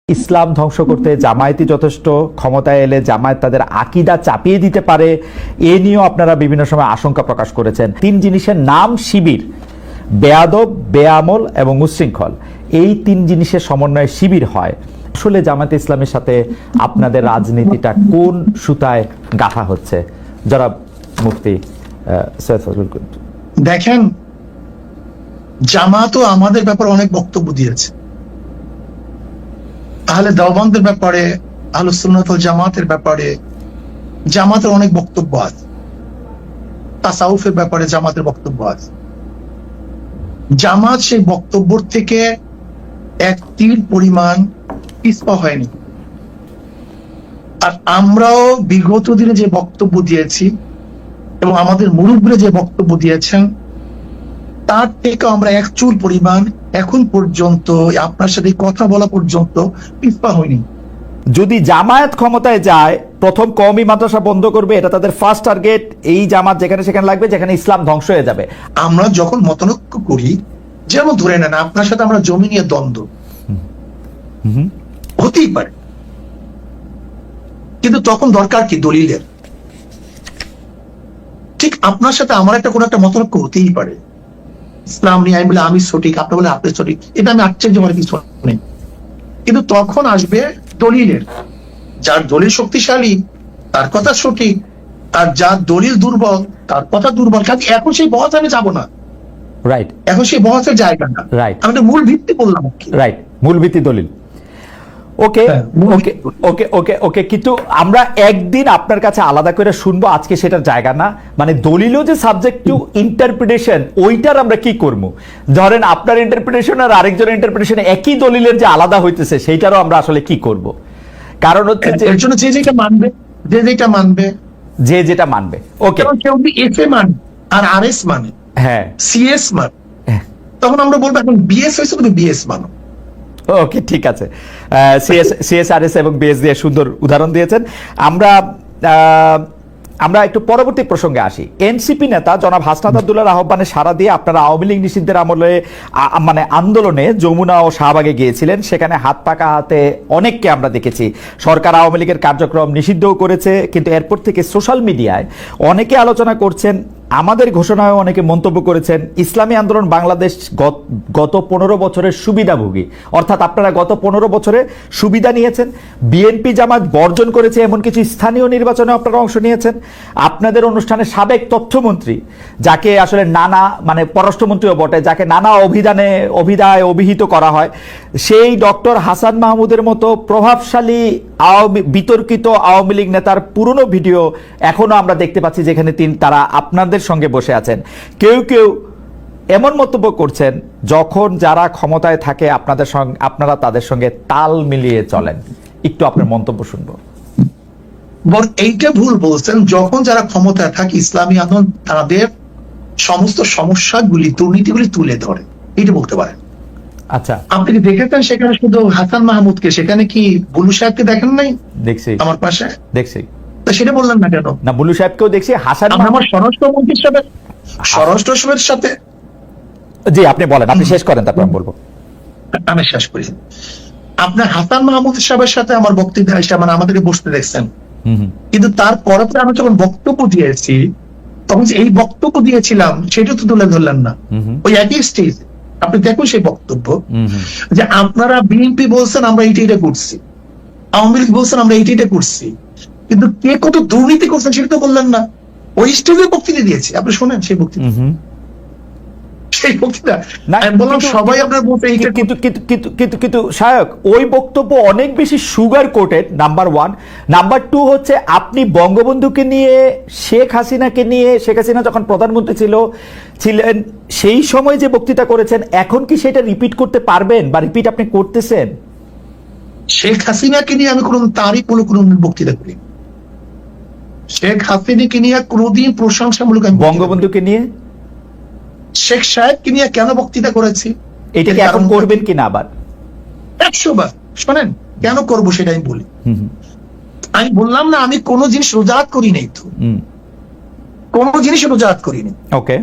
ইসলাম ধ্বংস করতে জামায়াতই যথেষ্ট, ক্ষমতায় এলে জামায়াত তাদের আকীদা চাপিয়ে দিতে পারে, এ নিয়েও আপনারা বিভিন্ন সময় আশঙ্কা প্রকাশ করেছেন। তিন জিনিসের নাম শিবির: বেয়াদব, বেআমল এবং উচ্ছৃঙ্খল। এই তিন জিনিসের সমন্বয়ে শিবির হয়। আসলে জামায়াতে ইসলামের সাথে আপনাদের রাজনীতিটা কোন সুতায় গাঁথা হচ্ছে? জনাব মুফতি সৈয়দ ফজলুল করিম। দেখেন, জামাতও আমাদের ব্যাপারে অনেক বক্তব্য দিয়েছে। তাহলে দেওবন্দের ব্যাপারে, আহলুস সুন্নাত ওয়াল জামাতের ব্যাপারে জামাতের অনেক বক্তব্য আছে। তাসাউফের ব্যাপারে জামাতের বক্তব্য আছে। জামাত সেই বক্তব্য থেকে এক তিল পরিমাণ পিছপা হয়নি। আর আমরাও বিগত দিনে যে বক্তব্য দিয়েছি এবং আমাদের মুরব্বীরা যে বক্তব্য দিয়েছেন, তার থেকে আমরা এক চুল পরিমাণ এখন পর্যন্ত আপনার সাথে কথা বলা পর্যন্ত পিছপা হয়নি। যদি জামায়াত ক্ষমতায় যায়, প্রথম কওমি মাদ্রাসা বন্ধ করবে, এটা তাদের ফার্স্ট টার্গেট। এই জামাত যেখানে সেখানে লাগবে, যেখানে ইসলাম ধ্বংস হয়ে যাবে। আমরা যখন মতানৈক্য করি, যেমন ধরে নেন আপনার সাথে আমরা জমি নিয়ে দ্বন্দ্ব হতেই পারে, কিন্তু তখন দরকার কি দলিলের। ঠিক আপনার সাথে আমার একটা কোনো একটা মতানৈক্য হতেই পারে, ইসলাম নিয়ে আমি বলে আমি সঠিক, আপনি বলে আপনি সঠিক, এটা আমি আশ্চর্য হওয়ার কিছু নেই। কিন্তু তখন আসবে দলিলের। যার দলিল শক্তিশালী তার কথা সঠিক, আর যার দলিল দুর্বল তার কথা দুর্বল। কাজে এখন সেই বহসে আমি যাবো না। রাইট, এখন সেই বহসের জায়গা না। রাইট, আমি মূল ভিত্তি বললাম। রাইট, মূল ভিত্তি দলিল। ওকে ওকে ওকে ওকে ওকে কিন্তু আমরা একদিন আপনার কাছে আলাদা করে শুনবো, আজকে সেটার জায়গা না। মানে দলিলও যে সাবজেক্ট টু ইন্টারপ্রিটেশন, ওইটার আমরা কি করবো? ধরেন আপনার ইন্টারপ্রিটেশন আর আরেকজনের ইন্টারপ্রিটেশন একই দলিলের যে আলাদা হইতেছে, সেইটারও আমরা আসলে কি করব? কারণ হচ্ছে যে এর জন্য যে যেটা মানবে, যে যেটা মানবে, যে যেটা মানবে। ওকে, কেউ যদি এফ এ মানে আর আর এস মানে, হ্যাঁ, সিএস মানে, তখন আমরা বলবো এখন বিএস হয়েছে তুমি বিএস মানো। ওকে, ঠিক আছে। সিএসআরএস এবং বিএস দিয়ে সুন্দর উদাহরণ দিয়েছেন। আমরা একটু পরবর্তী প্রসঙ্গে আসি। এনসিপি নেতা জনাব হাসনাত আব্দুল্লাহর আহ্বানে সাড়া দিয়ে আপনারা আওয়ামী লীগ নিষিদ্ধের আমলে মানে আন্দোলনে যমুনা ও শাহবাগে গিয়েছিলেন। সেখানে হাত পাকা হাতে অনেককে আমরা দেখেছি। সরকার আওয়ামী লীগের কার্যক্রম নিষিদ্ধও করেছে, কিন্তু এরপর থেকে সোশ্যাল মিডিয়ায় অনেকে আলোচনা করছেন, আমাদের ঘোষণায় অনেকে মন্তব্য করেছেন, ইসলামী আন্দোলন বাংলাদেশ গত 15 বছরের সুবিধাভোগী, অর্থাৎ আপনারা গত 15 বছরে সুবিধা নিয়েছেন। বিএনপি জামাত বর্জন করেছে এমন কিছু স্থানীয় নির্বাচনে আপনারা অংশ নিয়েছেন। আপনাদের অনুষ্ঠানে সাবেক তথ্যমন্ত্রী, যাকে আসলে নানা মানে পররাষ্ট্রমন্ত্রীও বটে, যাকে নানা অভিধায় অভিহিত করা হয়, সেই ডক্টর হাসান মাহমুদের মতো প্রভাবশালী বিতর্কিত আওয়ামী লীগ নেতার পুরনো ভিডিও এখনো আমরা দেখতে পাচ্ছি, যেখানে তারা আপনাদের সঙ্গে বসে আছেন। কেউ কেউ এমন মন্তব্য করছেন, যখন যারা ক্ষমতায় থাকে আপনাদের সঙ্গে, আপনারা তাদের সঙ্গে তাল মিলিয়ে চলেন। একটু আপনার মন্তব্য শুনবো। এইটা ভুল বলছেন। যখন যারা ক্ষমতায় থাকে ইসলামী আন্দোলন তাদের সমস্ত সমস্যাগুলি, দুর্নীতিগুলি তুলে ধরে, এইটা বলতে পারেন। আচ্ছা, আপনি কি দেখেছেন সেখানে শুধু হাসান মাহমুদকে, সেখানে কি বুলু সাহেবকে দেখেন নাই? দেখছি, আমার পাশে দেখছি। তা সেটা বললেন না কেন? না, বুলু সাহেবকেও দেখছি। হাসান আমার স্বরাষ্ট্রমন্ত্রীর সাথে, স্বরাষ্ট্রের সাথে। জি, আপনি বলেন, আপনি শেষ করেন, তারপর আমি বলবো। আমি শেষ করি। আপনার হাসান মাহমুদ সাহেবের সাথে আমার বক্তব্য এসে মানে আমাদেরকে বসতে দেখছেন, কিন্তু তারপরে আমি যখন বক্তব্য দিয়েছি, তখন এই বক্তব্য দিয়েছিলাম সেটা তো তুলে ধরলেন না। ওই একই স্টেজ আপনি দেখুন সেই বক্তব্য, যে আপনারা বিএনপি বলছেন আমরা এইটা করছি, আওয়ামী লীগ বলছেন আমরা এইটা করছি, কিন্তু কে কত দুর্নীতি করছেন সেটা তো বললেন না। ওই স্টেজে বক্তৃতা দিয়েছি, আপনি শোনেন সেই বক্তৃতা। ওই বক্তব্য অনেক বেশি সুগার কোটেড, নাম্বার 1। নাম্বার 2 হচ্ছে আপনি বঙ্গবন্ধুকে নিয়ে, শেখ হাসিনা যখন প্রধানমন্ত্রী ছিলেন সেই সময় যে বক্তৃতা করেছেন, এখন কি সেটা রিপিট করতে পারবেন, বা রিপিট আপনি করতেছেন? শেখ হাসিনাকে নিয়ে আমি তারই কোনো বক্তৃতা করি। শেখ হাসিনাকে নিয়ে কোনোদিন প্রশংসামূলক। বঙ্গবন্ধুকে নিয়ে, শেখ সাহেবকে নিয়ে কেন বক্তৃতা করেছি, এটাকে এখন করবেন কিনা আবার 100 বার শোনেন। কেন করবো সেটা আমি বলি। আমি বললাম না আমি কোনো জিনিস রোজাত করি নাই, তো কোনো জিনিস রোজাত করিনি। ওকে,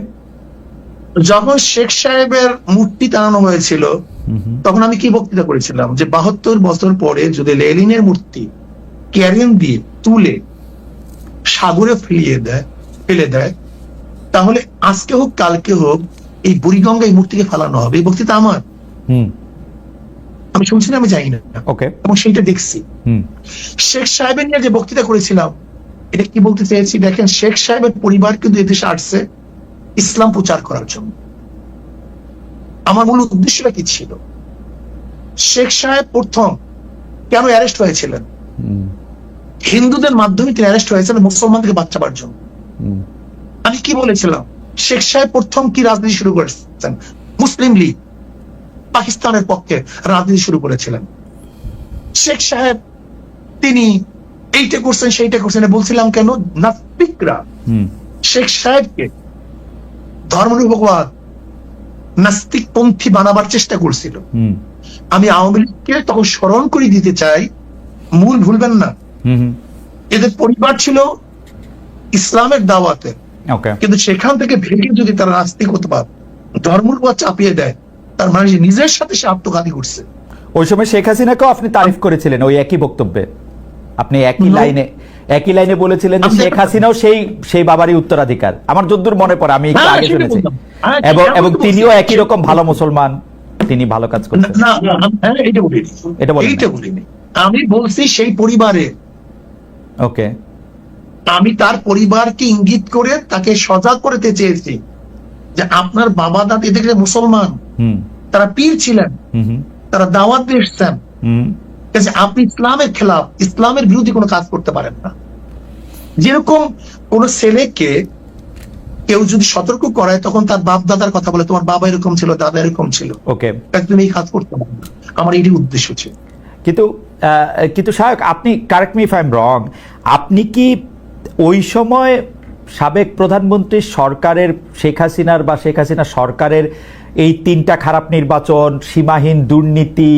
যখন শেখ সাহেবের মূর্তি টানানো হয়েছিল তখন আমি কি বক্তৃতা করেছিলাম যে 72 বছর পরে যদি লেনিনের মূর্তি ক্যারিয়ান দিয়ে তুলে সাগরে ফেলে দেয় তাহলে আজকে হোক কালকে হোক এই বুড়িগঙ্গা এই মূর্তিকে ফেলানো হবে। এই বক্তৃতা আমার, আমি শুনছি না, আমি জানি না, এবং সেইটা দেখছি। শেখ সাহেবের নিয়ে যে বক্তৃতা করেছিলাম, এটা কি বলতে চেয়েছি দেখেন, শেখ সাহেবের পরিবার কিন্তু এদেশে আসছে ইসলাম প্রচার করার জন্য। আমার মূল উদ্দেশ্যটা কি ছিল? শেখ সাহেব প্রথম কেন অ্যারেস্ট হয়েছিলেন? হিন্দুদের মাধ্যমে তিনি অ্যারেস্ট হয়েছিলেন মুসলমানদেরকে বাঁচাবার জন্য। আমি কি বলেছিলাম? শেখ সাহেব প্রথম কি রাজনীতি শুরু করেছেন? মুসলিম লীগ, পাকিস্তানের পক্ষে রাজনীতি শুরু করেছিলেন শেখ সাহেব। তিনি এইটা করছেন সেইটা করছেন বলছিলাম কেন? নাস্তিকরা শেখ সাহেবকে ধর্মনিরপেক্ষবাদ নাস্তিক পন্থী বানাবার চেষ্টা করছিল। আমি আওয়ামী লীগকে তখন স্মরণ করে দিতে চাই, মূল ভুলবেন না, এদের পরিবার ছিল ইসলামের দাওয়াতে, কিন্তু সেখান থেকে ভেঙে যদি তারা নাস্তিকতাবাদ ধর্মনিরপেক্ষতা চাপিয়ে দেয়, তার মানে নিজের সাথে সে আত্মঘাতী করছে। ওই সময় শেখ হাসিনাকেও আপনি তারিফ করেছিলেন ওই একই বক্তব্যে, আপনি একই লাইনে বলেছিলেন যে শেখ হাসিনাও সেই বাবারই উত্তরাধিকার। আমার যদ্দূর মনে পড়ে, আমি একটু আগে শুনেছি, এবং তিনিও একই রকম ভালো মুসলমান, তিনি ভালো কাজ করছেন। এইটা বলিনি, আমি বলছি সেই পরিবারে, ওকে, আমি তার পরিবারকে ইঙ্গিত করে তাকে সজাগ করতে চেয়েছি যে আপনার বাবা দাদি দেখলে মুসলমান, তারা পীর ছিলেন, তারা দাওয়াত দিয়ে এসছেন, আপনি ইসলামের খেলাফ, ইসলামের বিরোধী কোনো কাজ করতে পারেন না। যেরকম কোন ছেলেকে কেউ যদি সতর্ক করায় তখন তার বাপ দাদার কথা বলে, তোমার বাবা এরকম ছিল, দাদা এরকম ছিল, তুমি এই কাজ করতে পারো না। আমার এটি উদ্দেশ্য ছিল। কিন্তু সাহেব, আপনি correct me if I am রং, আপনি কি ওই সময় সাবেক প্রধানমন্ত্রী সরকারের শেখ হাসিনার বা শেখ হাসিনা সরকারের এই 3টা খারাপ নির্বাচন, সীমাহীন দুর্নীতি,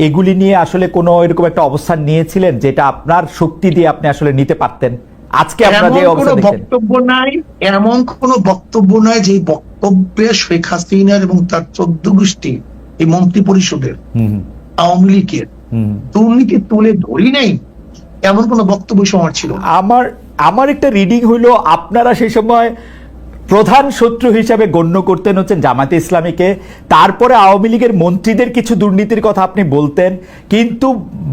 এগুলি নিয়ে আসলে কোনো এরকম একটা অবস্থান নিয়েছিলেন যেটা আপনার শক্তি দিয়ে আপনি আসলে নিতে পারতেন? আজকে আপনারা যে অবস্থা দেখছেন, বক্তব্য নাই, এমন কোন বক্তব্য নাই যে বক্তব্যে শেখ হাসিনার এবং তার 14 গোষ্ঠী এই মন্ত্রী পরিষদের আওয়ামী লীগের দুর্নীতি তুলে ধরি নাই, এমন কোন বক্তব্য সময় ছিল। আমার একটা রিডিং হইলো আপনারা সেই সময় প্রধান শত্রু হিসাবে গণ্য করতেন হচ্ছেন জামায়াতে ইসলামীকে, তারপরে আওয়ামী লীগের মন্ত্রীদের কিছু দুর্নীতির কথা আপনি বলতেন, কিন্তু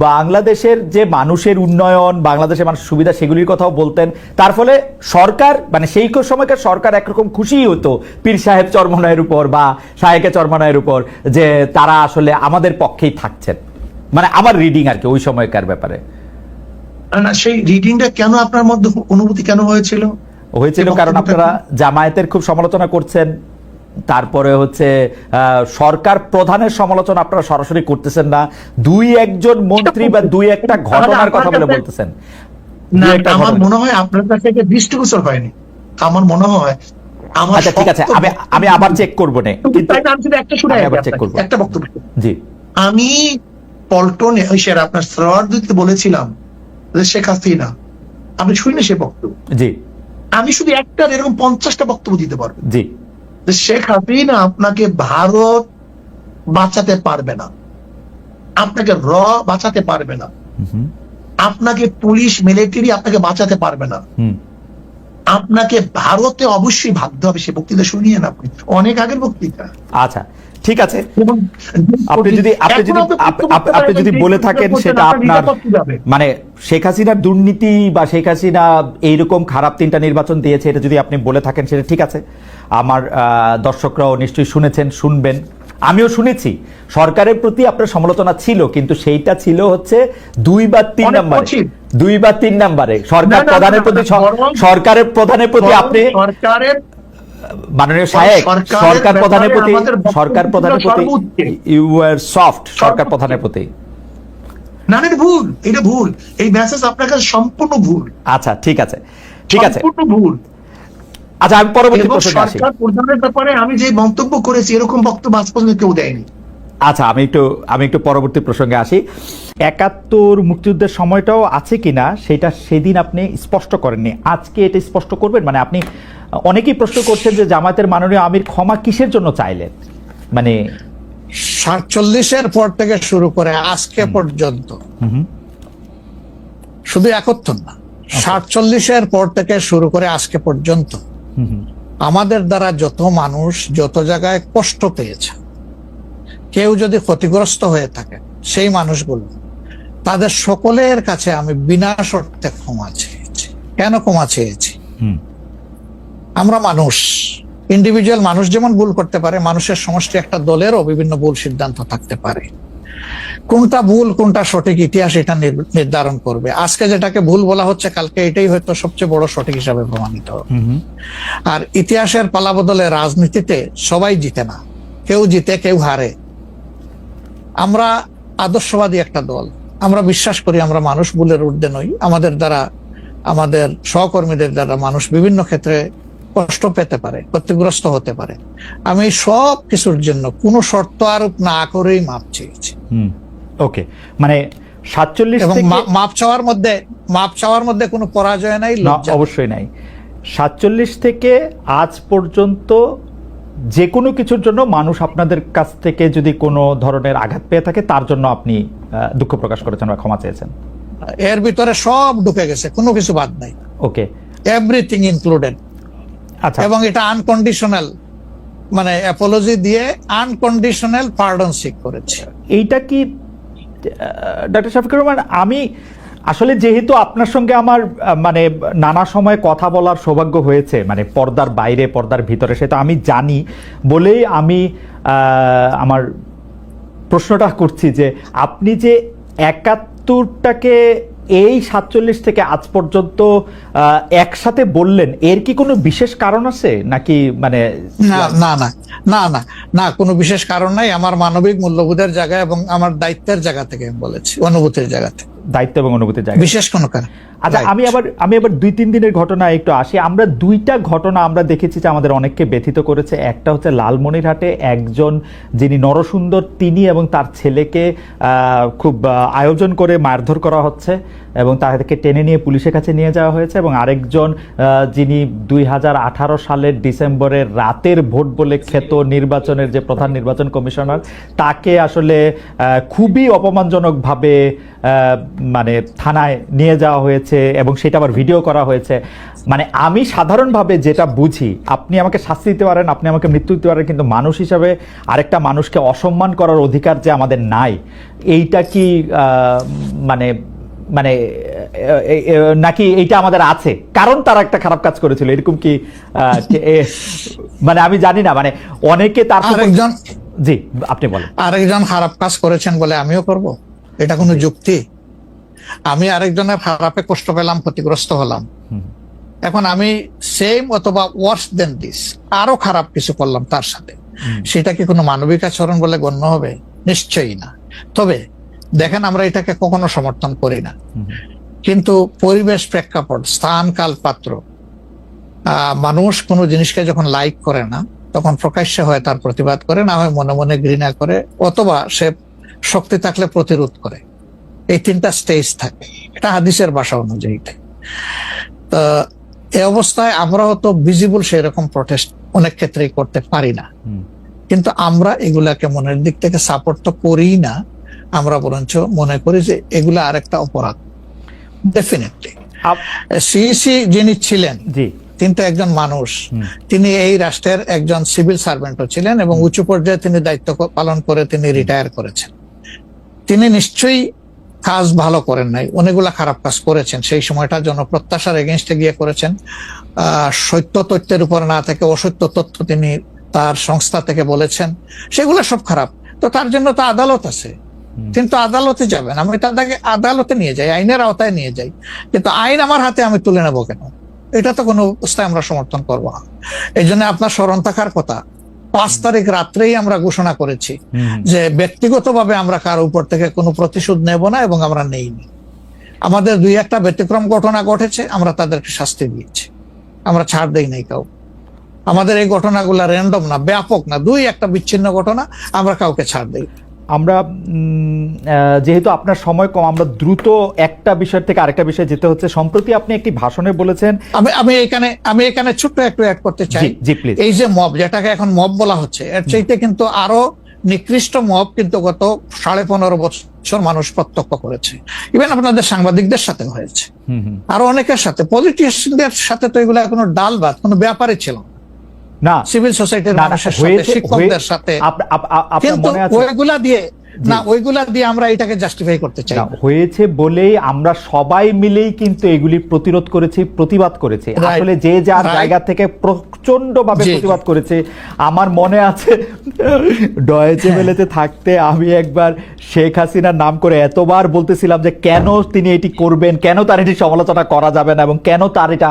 বাংলাদেশের যে মানুষের উন্নয়ন, বাংলাদেশের মানুষের সুবিধা, সেগুলির কথাও বলতেন। তার ফলে সরকার, মানে সেই সময়কার সরকার একরকম খুশিই হতো পীর সাহেব চরমনায়ের উপর বা শায়েকে চরমনায়ের উপর, যে তারা আসলে আমাদের পক্ষেই থাকছেন। মানে আমার রিডিং আর কি ওই সময়কার ব্যাপারে। না, সেই রিডিংটা কেন আপনার মধ্যে অনুভূতি কেন হয়েছিল? কারণ আপনারা জামায়াতের খুব সমালোচনা করছেন, তারপরে হচ্ছে সরকার প্রধানের সমালোচনা আপনারা সরাসরি করতেছেন না, 2-1 মন্ত্রী বা 2-1টা ঘটনার কথা বলে বলতেছেন। আমার মনে হয় আপনার কাছে এটা দৃষ্টিগোচর হয়নি, আমার মনে হয়। আচ্ছা ঠিক আছে, আমি আবার চেক করবো না, কিন্তু একটা বক্তব্য, জি, আমি পল্টনে ওই স্যার আপনার সরোয়ার দিতে বলেছিলাম যে শেখ হাসিনা, আপনি শুনে সে বক্তব্য, জি, আমি শুধু একটা এরকম 50টা বক্তব্য দিতে পারবো, জি, যে শেখ হাসিনা আপনাকে ভারত বাঁচাতে পারবে না, আপনাকে বাঁচাতে পারবে না, আপনাকে পুলিশ মিলিটারি আপনাকে বাঁচাতে পারবে না, আপনাকে ভারতে অবশ্যই ভাবতে হবে। সে বক্তৃতা শুনিয়ে না, আপনি অনেক আগের বক্তৃতা। আচ্ছা ঠিক আছে, আপনি যদি বলে থাকেন সেটা আপনার, মানে শেখ হাসিনার দুর্নীতি বা শেখ হাসিনা এইরকম খারাপ 3টা নির্বাচন দিয়েছে, এটা যদি আপনি বলে থাকেন সেটা ঠিক আছে। আমার দর্শকরাও নিশ্চয়ই শুনেছেন, শুনবেন, আমিও শুনেছি সরকারের প্রতি আপনার সমালোচনা ছিল, কিন্তু সেইটা ছিল হচ্ছে 2 বা 3 নাম্বারে সরকার প্রধানের প্রতি, সরকারের প্রধানের প্রতি আপনি মাননীয় সাহেব, সরকার প্রধানের প্রতি ইউ ওয়্যার সফট, সরকার প্রধানের প্রতি। না, ভুল, এটা ভুল, এই মেসেজ আপনার কাছে সম্পূর্ণ ভুল। আচ্ছা ঠিক আছে, সম্পূর্ণ ভুল। আচ্ছা, আমি পরবর্তী প্রশ্নে আসি। সরকার প্রধানের ব্যাপারে আমি যে মন্তব্য করেছি এরকম বক্তব্য আজ পর্যন্ত কেউ দেয়নি। আচ্ছা, আমি একটু পরবর্তী প্রসঙ্গে আসি। 71 মুক্তিযুদ্ধের সময়টাও আছে কিনা সেটা সেদিন আপনি স্পষ্ট করেননি, আজকে এটা স্পষ্ট করবেন? মানে আপনি, অনেকেই প্রশ্ন করছেন যে জামায়াতের মাননীয় আমির ক্ষমা কিসের জন্য চাইলেন, মানে 47-এর পর থেকে শুরু করে আজকে পর্যন্ত, শুধু 71 না, 47-এর পর থেকে শুরু করে আজকে পর্যন্ত আমাদের দ্বারা যত মানুষ যত জায়গায় কষ্ট পেয়েছে, কেউ যদি ক্ষতিগ্রস্ত হয়ে থাকে, সেই মানুষগুলো তাদের সকলের কাছে আমি বিনা শর্তে ক্ষমা চেয়েছি। কেন ক্ষমা চেয়েছি? আমরা মানুষ, ইন্ডিভিজুয়াল মানুষ যেমন ভুল করতে পারে, মানুষের সমষ্টি একটা দলেরও বিভিন্ন ভুল সিদ্ধান্ত থাকতে পারে। কোনটা ভুল কোনটা সঠিক ইতিহাস এটা নির্ধারণ করবে। আজকে যেটাকে ভুল বলা হচ্ছে, কালকে এটাই হয়তো সবচেয়ে বড় সঠিক হিসাবে প্রমাণিত হবে। আর ইতিহাসের পালাবদলে রাজনীতিতে সবাই জিতে না, কেউ জিতে কেউ হারে। আমরা আদর্শবাদী একটা দল, আমরা বিশ্বাস করি আমরা মানুষ ভুলের ঊর্ধ্বে নই। আমাদের দ্বারা, আমাদের সহকর্মীদের দ্বারা মানুষ বিভিন্ন ক্ষেত্রে কষ্ট পেতে পারে, ক্ষতিগ্রস্ত হতে পারে। আমি সব কিছুর জন্য কোনো শর্ত আরোপ না করেই মাপ চেয়েছি। ওকে, মানে 47 এবং থেকে মাপ চাওয়ার মধ্যে কোনো পরাজয় নাই, লজ্জা অবশ্যই নাই। 47 থেকে আজ পর্যন্ত যে কোনো কিছুর জন্য মানুষ আপনাদের কাছ থেকে যদি কোনো ধরনের আঘাত পেয়ে থাকে, তার জন্য আপনি দুঃখ প্রকাশ করেছেন বা ক্ষমা চেয়েছেন। এর ভিতরে সব ঢুকে গেছে, কোনো কিছু বাদ নাই। ওকে, এভরিথিং ইনক্লুডেড। আচ্ছা, এবং এটা আনকন্ডিশনাল, মানে অ্যাপোলজি দিয়ে আনকন্ডিশনাল পার্ডন সিক করেছে। এইটা কি ডক্টর শফিকুর রহমান, আমি আসলে যেহেতু আপনার সঙ্গে আমার মানে নানা সময় কথা বলার সৌভাগ্য হয়েছে, মানে পর্দার বাইরে পর্দার ভিতরে, সেটা আমি জানি বলেই আমি আমার প্রশ্নটা করছি যে আপনি যে 71টাকে এই 47 থেকে আজ পর্যন্ত একসাথে বললেন, এর কি কোনো বিশেষ কারণ আছে নাকি? মানে না, কোনো বিশেষ কারণ নাই। আমার মানবিক মূল্যবোধের জায়গা এবং আমার দায়িত্বের জায়গা থেকে আমি বলেছি, অনুভূতির জায়গা থেকে, দায়িত্ব এবং অনুভূতির জায়গা, বিশেষ কোনো কারণ। আচ্ছা, আমি আবার 2-3 দিনের ঘটনা একটু আসি। আমরা 2টা ঘটনা আমরা দেখেছি যে আমাদের অনেককে ব্যথিত করেছে। একটা হচ্ছে লালমনিরহাটে একজন যিনি নরসুন্দর, তিনি এবং তার ছেলেকে খুব আয়োজন করে মারধর করা হচ্ছে এবং তাদেরকে টেনে নিয়ে পুলিশের কাছে নিয়ে যাওয়া হয়েছে। এবং আরেকজন যিনি 2018 সালের ডিসেম্বরের রাতের ভোট বলে খ্যাত নির্বাচনের যে প্রধান নির্বাচন কমিশনার, তাকে আসলে খুবই অপমানজনকভাবে মানে থানায় নিয়ে যাওয়া হয়েছে এবং সেটা আবার ভিডিও করা হয়েছে। মানে আমি সাধারণভাবে যেটা বুঝি, আপনি আমাকে শাস্তি দিতে পারেন, আপনি আমাকে মৃত্যু দিতে পারেন, কিন্তু মানুষ হিসাবে আরেকটা মানুষকে অসম্মান করার অধিকার যে আমাদের নাই, এইটা কি মানে মানে নাকি এইটা আমাদের আছে কারণ তারা একটা খারাপ কাজ করেছিল, এরকম কি? মানে আমি জানি না, মানে অনেকে তার আরেকজন, জি আপনি বলেন, আরেকজন খারাপ কাজ করেছেন বলে আমিও করব, এটা কোনো যুক্তি? আমি আরেকজনের খারাপে কষ্ট পেলাম, ক্ষতিগ্রস্ত হলাম, এখন আমি সেম অথবা ওয়ার্স দেন দিস আরো খারাপ কিছু করলাম তার সাথে, সেটা কি কোনো মানবিক আচরণ বলে গণ্য হবে? নিশ্চয়ই না। তবে দেখেন, আমরা এটাকে কখনো সমর্থন করি না, কিন্তু পরিবেশ, প্রেক্ষাপট, স্থান, কাল, পাত্র, মানুষ কোনো জিনিসকে যখন লাইক করে না, তখন প্রকাশ্যে হয় তার প্রতিবাদ করে, না হয় মনে মনে ঘৃণা করে, অথবা সে শক্তি থাকলে প্রতিরোধ করে। এই 3টা স্টেজ থাকে, এটা হাদিসের ভাষা অনুযায়ী। তো এই অবস্থায় আমরাও তো ভিজিবল সেই রকম প্রটেস্ট অনেক ক্ষেত্রেই করতে পারি না, কিন্তু আমরা এগুলাকে মনের দিক থেকে সাপোর্ট তো করি না, আমরা বরঞ্চ মনে করি যে এগুলা আরেকটা অপরাধ। ডেফিনেটলি সিইসি যিনি ছিলেন, তিনি তো একজন মানুষ, তিনি এই রাষ্ট্রের একজন সিভিল সার্ভেন্টও ছিলেন এবং উঁচু পর্যায়ে তিনি দায়িত্ব পালন করে তিনি রিটায়ার করেছেন। তিনি নিশ্চয়ই কাজ ভালো করেন নাই, অনেকগুলা খারাপ কাজ করেছেন। সেই সময়টা জনপ্রত্যাশার এগেনস্টে গিয়ে করেছেন, সত্য তথ্যের উপর না থেকে অসত্য তথ্য তিনি তার সংস্থা থেকে বলেছেন, সেগুলো সব খারাপ। তো তার জন্য তো আদালত আছে, কিন্তু আদালতে যাবেন, আমি তাদেরকে আদালতে নিয়ে যাই, আইনের আওতায় নিয়ে যাই, কিন্তু আইন আমার হাতে আমি তুলে নেবো কেন? এটা তো কোনো অবস্থায় আমরা সমর্থন করবো না। এই জন্য আপনার স্মরণ থাকার কথা, 5 তারিখ রাত্রেই আমরা ঘোষণা করেছি যে ব্যক্তিগতভাবে আমরা কারো উপর থেকে কোনো প্রতিশোধ নেব না এবং আমরা নেইনি। আমাদের 2-1টা ব্যতিক্রম ঘটনা ঘটেছে, আমরা তাদেরকে শাস্তি দিয়েছি, আমরা ছাড় দেই নাই কাউ। আমাদের এই ঘটনাগুলো র্যান্ডম না, ব্যাপক না, 2-1টা বিচ্ছিন্ন ঘটনা, আমরা কাউকে ছাড় দেই। আমরা যেহেতু আপনার সময় কম, আমরা দ্রুত একটা বিষয় থেকে আরেকটা বিষয়ে যেতে হচ্ছে। সম্প্রতি আপনি একটি ভাষণে বলেছেন, আমি এখানে ছোট্ট একটু অ্যাড করতে চাই। জি প্লিজ। এই যে মব, যেটাকে এখন মব বলা হচ্ছে, এর চাইতে কিন্তু আরো নিকৃষ্ট মব কিন্তু গত 15.5 বছর মানুষ প্রত্যক্ষ করেছে। ইভেন আপনাদের সাংবাদিকদের সাথে হয়েছে, আরো অনেকের সাথে, পলিটিশিয়ানদের সাথে তো এগুলো কোনো ডাল ভাত, কোনো ব্যাপারই ছিল না, সিভিল সোসাইটির না, মানুষের সাথে, হয়েছে, শিক্ষকদের সাথে। আপনার কিন্তু মনে আছে ওইগুলা দিয়ে আমরা এটাকে জাস্টিফাই করতে চাই না, না। হয়েছে বলেই আমরা সবাই মিলেই কিন্তু এগুলি প্রতিরোধ করেছি, প্রতিবাদ করেছি। Right. আসলে যে যার Right. জায়গা থেকে প্রচন্ড ভাবে জি, প্রতিবাদ করেছে। আমার মনে আছে ডয়েচে ভেলেতে থাকতে আমি একবার শেখ হাসিনার নাম করে এতবার বলতেছিলাম যে কেন তিনি এটি করবেন, কেন তার এটি সমালোচনা করা যাবে না, এবং কেন তার এটা,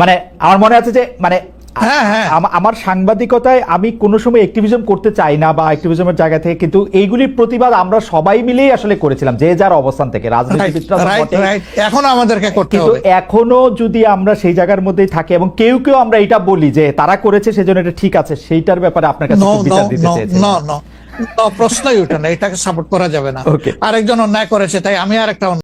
মানে আমার মনে আছে যে মানে হ্যাঁ। আমার সাংবাদিকতায় আমি কোনো সময় অ্যাক্টিভিজম করতে চাই না বা অ্যাক্টিভিজমের জায়গা থেকে, কিন্তু এইগুলির প্রতিবাদ আমরা সবাই মিলেই আসলে করেছিলাম, যে যার অবস্থান থেকে। রাজনীতিবিদরা তো বটেই। রাইট, এখনো আমাদেরকে করতে কিন্তু হবে। এখনো যদি আমরা সেই জায়গার মধ্যেই থাকি এবং কেউ কেউ আমরা এটা বলি যে তারা করেছে সেজন্য এটা ঠিক আছে, সেইটার ব্যাপারে আপনার কাছে একটু বিচার দিতে চাইছি। প্রশ্নই ওঠে না, এটাকে সাপোর্ট করা যাবে না। Okay. আরেকজন অন্যায় করেছে তাই আমি আরেকটা